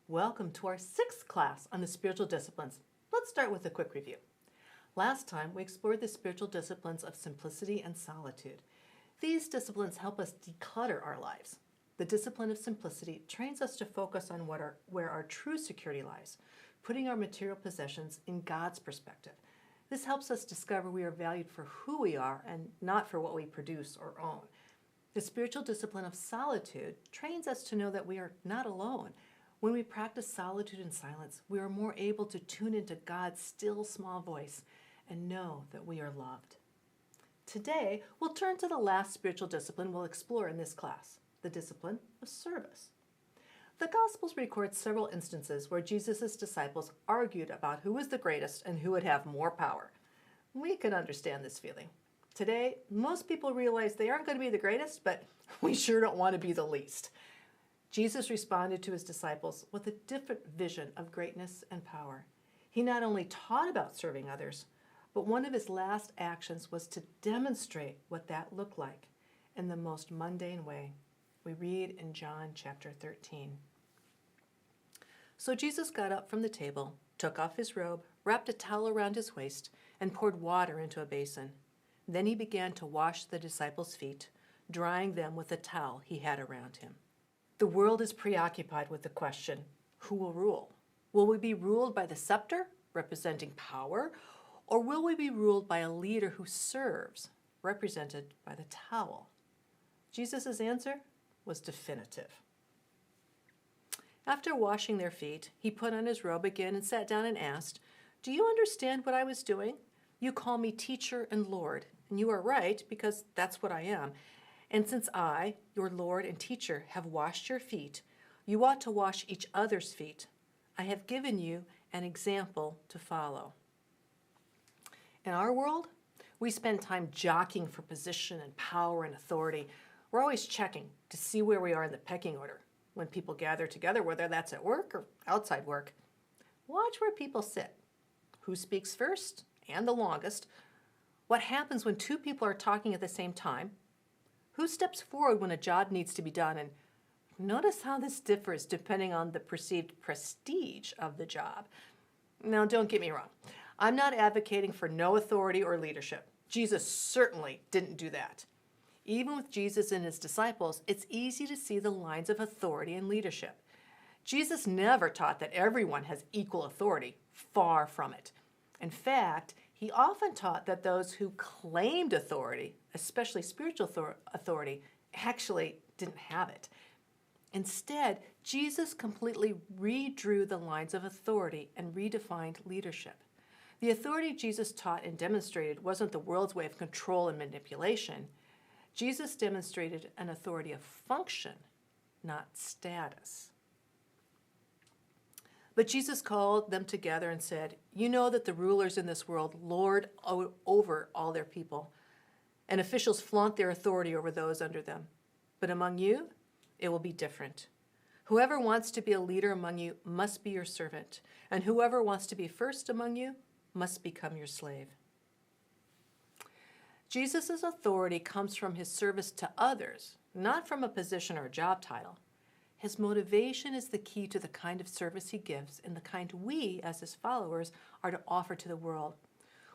Welcome to our sixth class on the spiritual disciplines. Let's start with a quick review. Last time, we explored the spiritual disciplines of simplicity and solitude. These disciplines help us declutter our lives. The discipline of simplicity trains us to focus on where our true security lies, putting our material possessions in God's perspective. This helps us discover we are valued for who we are and not for what we produce or own. The spiritual discipline of solitude trains us to know that we are not alone. When we practice solitude and silence, we are more able to tune into God's still small voice and know that we are loved. Today, we'll turn to the last spiritual discipline we'll explore in this class, the discipline of service. The Gospels record several instances where Jesus' disciples argued about who was the greatest and who would have more power. We can understand this feeling. Today, most people realize they aren't going to be the greatest, but we sure don't want to be the least. Jesus responded to his disciples with a different vision of greatness and power. He not only taught about serving others, but one of his last actions was to demonstrate what that looked like in the most mundane way. We read in John chapter 13. So Jesus got up from the table, took off his robe, wrapped a towel around his waist, and poured water into a basin. Then he began to wash the disciples' feet, drying them with a towel he had around him. The world is preoccupied with the question, who will rule? Will we be ruled by the scepter, representing power, or will we be ruled by a leader who serves, represented by the towel? Jesus' answer was definitive. After washing their feet, he put on his robe again and sat down and asked, "Do you understand what I was doing? You call me teacher and Lord, and you are right, because that's what I am. And since I, your Lord and teacher, have washed your feet, you ought to wash each other's feet. I have given you an example to follow." In our world, we spend time jockeying for position and power and authority. We're always checking to see where we are in the pecking order when people gather together, whether that's at work or outside work. Watch where people sit. Who speaks first and the longest? What happens when two people are talking at the same time? Who steps forward when a job needs to be done? And notice how this differs depending on the perceived prestige of the job. Now, don't get me wrong. I'm not advocating for no authority or leadership. Jesus certainly didn't do that. Even with Jesus and his disciples, it's easy to see the lines of authority and leadership. Jesus never taught that everyone has equal authority. Far from it. In fact, he often taught that those who claimed authority, especially spiritual authority, actually didn't have it. Instead, Jesus completely redrew the lines of authority and redefined leadership. The authority Jesus taught and demonstrated wasn't the world's way of control and manipulation. Jesus demonstrated an authority of function, not status. But Jesus called them together and said, "You know that the rulers in this world lord over all their people, and officials flaunt their authority over those under them. But among you, it will be different. Whoever wants to be a leader among you must be your servant, and whoever wants to be first among you must become your slave." Jesus' authority comes from his service to others, not from a position or a job title. His motivation is the key to the kind of service he gives and the kind we, as his followers, are to offer to the world.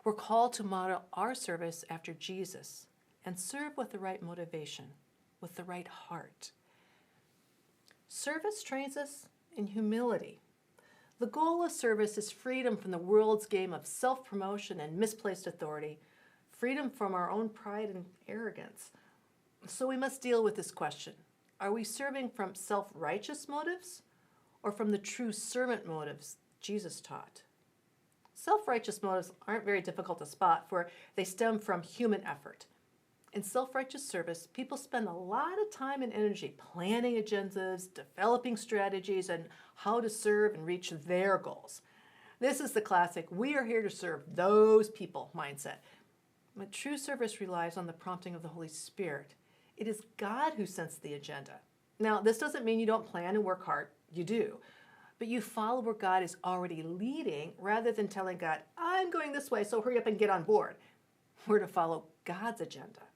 We're called to model our service after Jesus and serve with the right motivation, with the right heart. Service trains us in humility. The goal of service is freedom from the world's game of self-promotion and misplaced authority, freedom from our own pride and arrogance. So we must deal with this question. Are we serving from self-righteous motives or from the true servant motives Jesus taught? Self-righteous motives aren't very difficult to spot, for they stem from human effort. In self-righteous service, people spend a lot of time and energy planning agendas, developing strategies, and how to serve and reach their goals. This is the classic, "we are here to serve those people" mindset. But true service relies on the prompting of the Holy Spirit. It is God who sets the agenda. Now, this doesn't mean you don't plan and work hard. You do. But you follow where God is already leading rather than telling God, "I'm going this way, so hurry up and get on board." We're to follow God's agenda.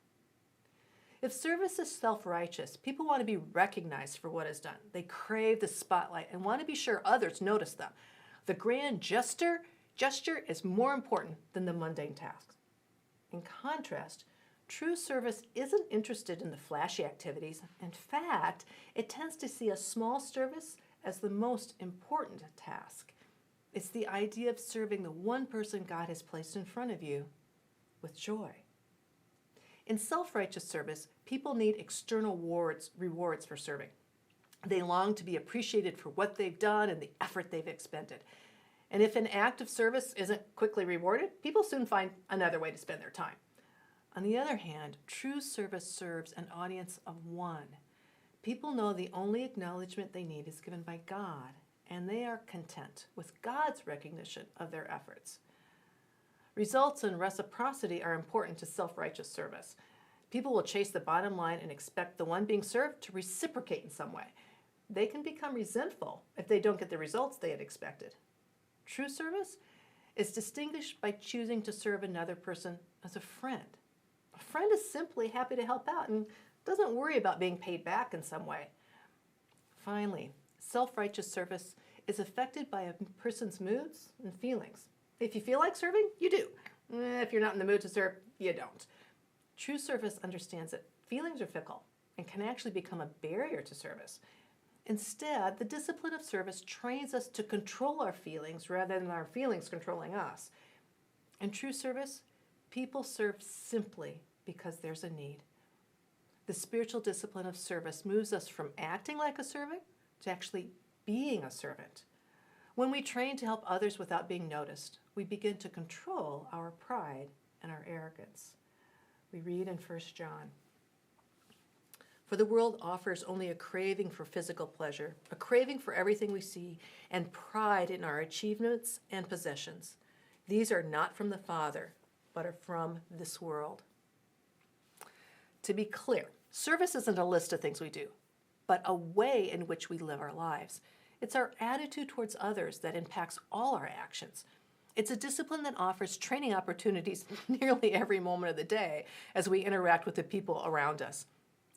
If service is self-righteous, people want to be recognized for what is done. They crave the spotlight and want to be sure others notice them. The grand gesture is more important than the mundane tasks. In contrast, true service isn't interested in the flashy activities. In fact, it tends to see a small service as the most important task. It's the idea of serving the one person God has placed in front of you with joy. In self-righteous service, people need external rewards for serving. They long to be appreciated for what they've done and the effort they've expended. And if an act of service isn't quickly rewarded, people soon find another way to spend their time. On the other hand, true service serves an audience of one. People know the only acknowledgement they need is given by God, and they are content with God's recognition of their efforts. Results and reciprocity are important to self-righteous service. People will chase the bottom line and expect the one being served to reciprocate in some way. They can become resentful if they don't get the results they had expected. True service is distinguished by choosing to serve another person as a friend. A friend is simply happy to help out and doesn't worry about being paid back in some way. Finally, self-righteous service is affected by a person's moods and feelings. If you feel like serving, you do. If you're not in the mood to serve, you don't. True service understands that feelings are fickle and can actually become a barrier to service. Instead, the discipline of service trains us to control our feelings rather than our feelings controlling us. In true service, people serve simply because there's a need. The spiritual discipline of service moves us from acting like a servant to actually being a servant. When we train to help others without being noticed, we begin to control our pride and our arrogance. We read in 1 John, "For the world offers only a craving for physical pleasure, a craving for everything we see, and pride in our achievements and possessions. These are not from the Father, but are from this world." To be clear, service isn't a list of things we do, but a way in which we live our lives. It's our attitude towards others that impacts all our actions. It's a discipline that offers training opportunities nearly every moment of the day as we interact with the people around us.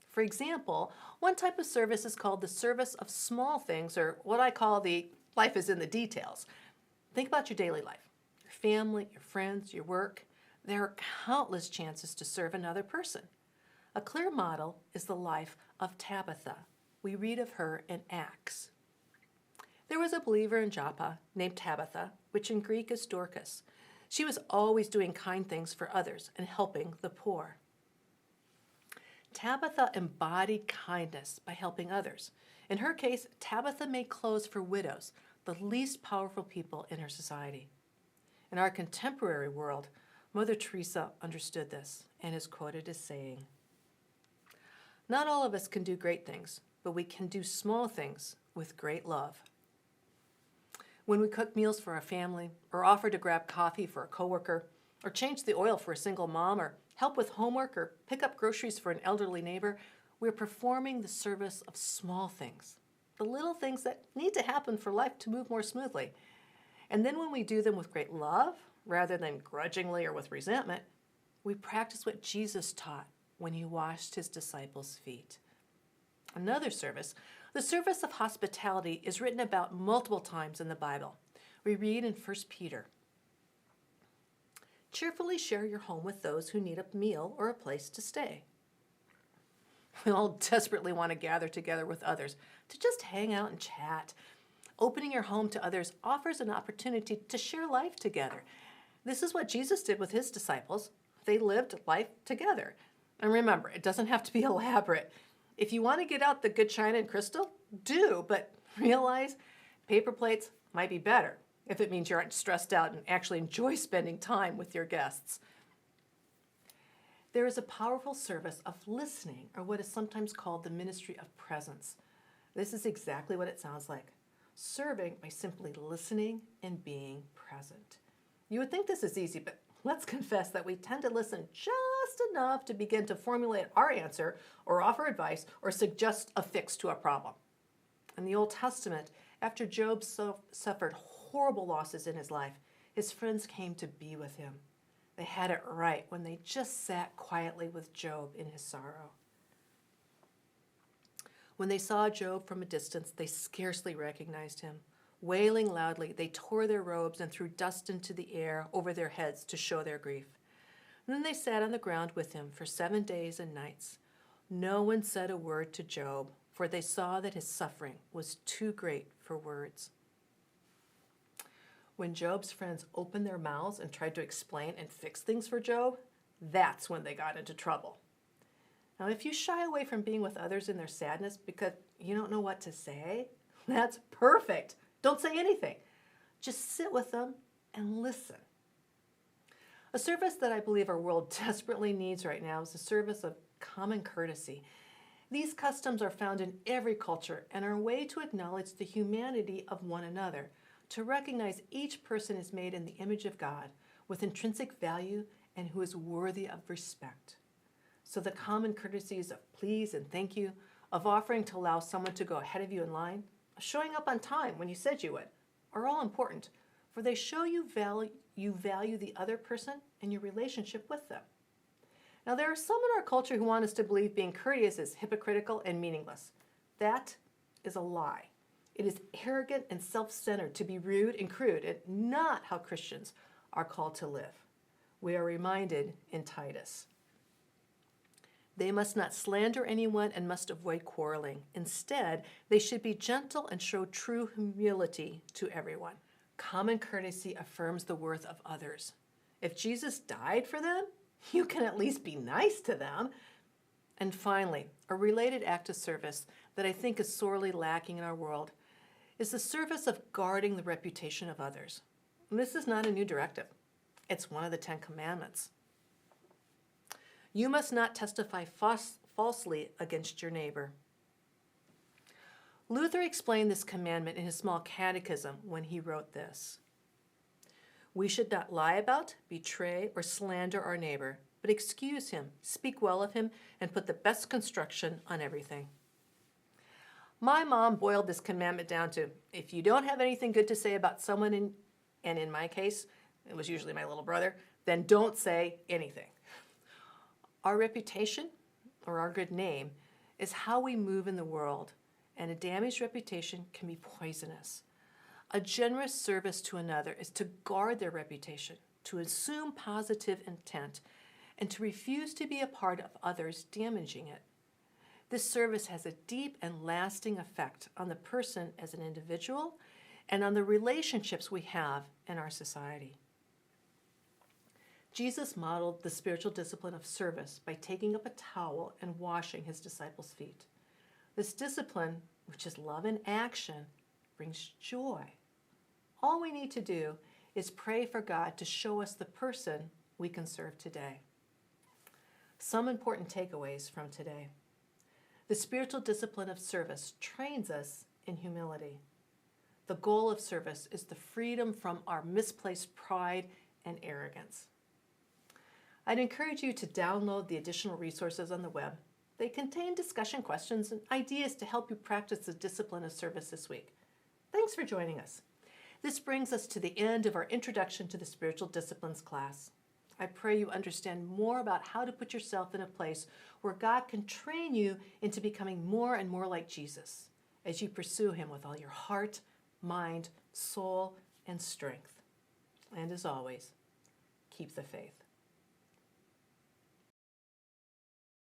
For example, one type of service is called the service of small things, or what I call the life is in the details. Think about your daily life, your family, your friends, your work. There are countless chances to serve another person. A clear model is the life of Tabitha. We read of her in Acts. There was a believer in Joppa named Tabitha, which in Greek is Dorcas. She was always doing kind things for others and helping the poor. Tabitha embodied kindness by helping others. In her case, Tabitha made clothes for widows, the least powerful people in her society. In our contemporary world, Mother Teresa understood this and is quoted as saying, "Not all of us can do great things, but we can do small things with great love." When we cook meals for our family, or offer to grab coffee for a coworker, or change the oil for a single mom, or help with homework, or pick up groceries for an elderly neighbor, we're performing the service of small things, the little things that need to happen for life to move more smoothly. And then when we do them with great love, rather than grudgingly or with resentment, we practice what Jesus taught when he washed his disciples' feet. Another service, the service of hospitality, is written about multiple times in the Bible. We read in 1 Peter, "Cheerfully share your home with those who need a meal or a place to stay." We all desperately want to gather together with others to just hang out and chat. Opening your home to others offers an opportunity to share life together. This is what Jesus did with his disciples. They lived life together. And remember, it doesn't have to be elaborate. If you want to get out the good china and crystal, do, but realize paper plates might be better if it means you aren't stressed out and actually enjoy spending time with your guests. There is a powerful service of listening, or what is sometimes called the ministry of presence. This is exactly what it sounds like. Serving by simply listening and being present. You would think this is easy, but let's confess that we tend to listen just enough to begin to formulate our answer or offer advice or suggest a fix to a problem. In the Old Testament, after Job suffered horrible losses in his life, his friends came to be with him. They had it right when they just sat quietly with Job in his sorrow. When they saw Job from a distance, they scarcely recognized him. Wailing loudly, they tore their robes and threw dust into the air over their heads to show their grief. And then they sat on the ground with him for 7 days and nights. No one said a word to Job, for they saw that his suffering was too great for words. When Job's friends opened their mouths and tried to explain and fix things for Job, that's when they got into trouble. Now, if you shy away from being with others in their sadness because you don't know what to say, that's perfect. Don't say anything. Just sit with them and listen. A service that I believe our world desperately needs right now is the service of common courtesy. These customs are found in every culture and are a way to acknowledge the humanity of one another, to recognize each person is made in the image of God with intrinsic value and who is worthy of respect. So the common courtesies of please and thank you, of offering to allow someone to go ahead of you in line, showing up on time when you said you would, are all important, for they show you value the other person and your relationship with them. Now, there are some in our culture who want us to believe being courteous is hypocritical and meaningless. That is a lie. It is arrogant and self-centered to be rude and crude, and not how Christians are called to live. We are reminded in Titus. They must not slander anyone and must avoid quarreling. Instead, they should be gentle and show true humility to everyone. Common courtesy affirms the worth of others. If Jesus died for them, you can at least be nice to them. And finally, a related act of service that I think is sorely lacking in our world is the service of guarding the reputation of others. And this is not a new directive. It's one of the 10 Commandments. You must not testify falsely against your neighbor. Luther explained this commandment in his small catechism when he wrote this. We should not lie about, betray, or slander our neighbor, but excuse him, speak well of him, and put the best construction on everything. My mom boiled this commandment down to, if you don't have anything good to say about someone, and in my case, it was usually my little brother, then don't say anything. Our reputation, or our good name, is how we move in the world, and a damaged reputation can be poisonous. A generous service to another is to guard their reputation, to assume positive intent, and to refuse to be a part of others damaging it. This service has a deep and lasting effect on the person as an individual and on the relationships we have in our society. Jesus modeled the spiritual discipline of service by taking up a towel and washing his disciples' feet. This discipline, which is love in action, brings joy. All we need to do is pray for God to show us the person we can serve today. Some important takeaways from today. The spiritual discipline of service trains us in humility. The goal of service is the freedom from our misplaced pride and arrogance. I'd encourage you to download the additional resources on the web. They contain discussion questions and ideas to help you practice the discipline of service this week. Thanks for joining us. This brings us to the end of our Introduction to the Spiritual Disciplines class. I pray you understand more about how to put yourself in a place where God can train you into becoming more and more like Jesus as you pursue him with all your heart, mind, soul, and strength. And as always, keep the faith.